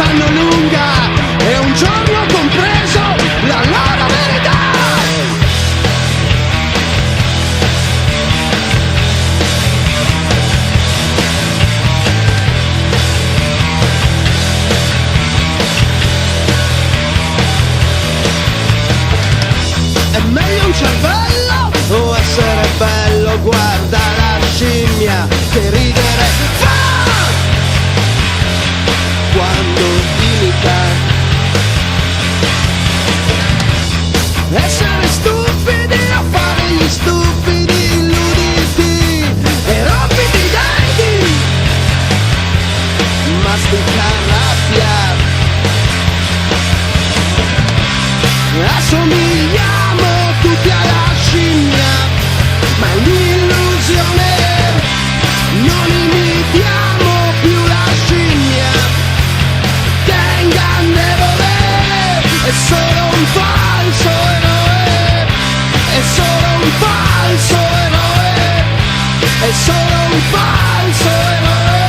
sanno lunga e un giorno ho compreso la loro verità. È meglio un cervello o essere bello? Guarda la scimmia che ridere fa quando imita. Essere stupidi o fare gli stupidi, illuditi e rompiti i denti, mastica rabbia. Assomigliamo tutti alla scimmia, ma è un'illusione, non imitiamo più la scimmia, che è ingannevole, è solo un falso eroe, è solo un falso eroe, è solo un falso eroe.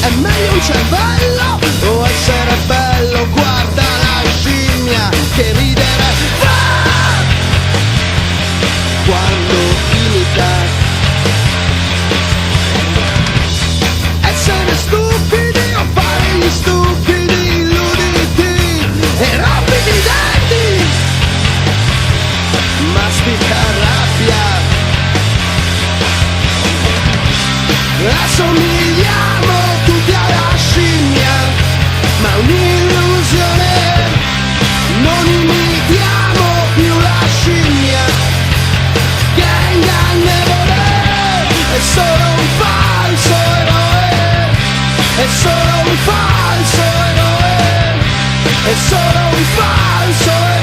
È meglio un cervello o essere bello? Guarda la scimmia che ridere fa quando imita. Essere stupidi o fare gli stupidi, illuditi e rompiti i denti, mastica rabbia. Assomigliamo tutti alla scimmia, ma è un'illusione, non imitiamo più la scimmia, che è ingannevole, è solo un falso eroe, è solo un falso eroe, è solo un falso eroe.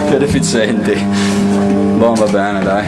Che deficienti. Boh, va bene, dai.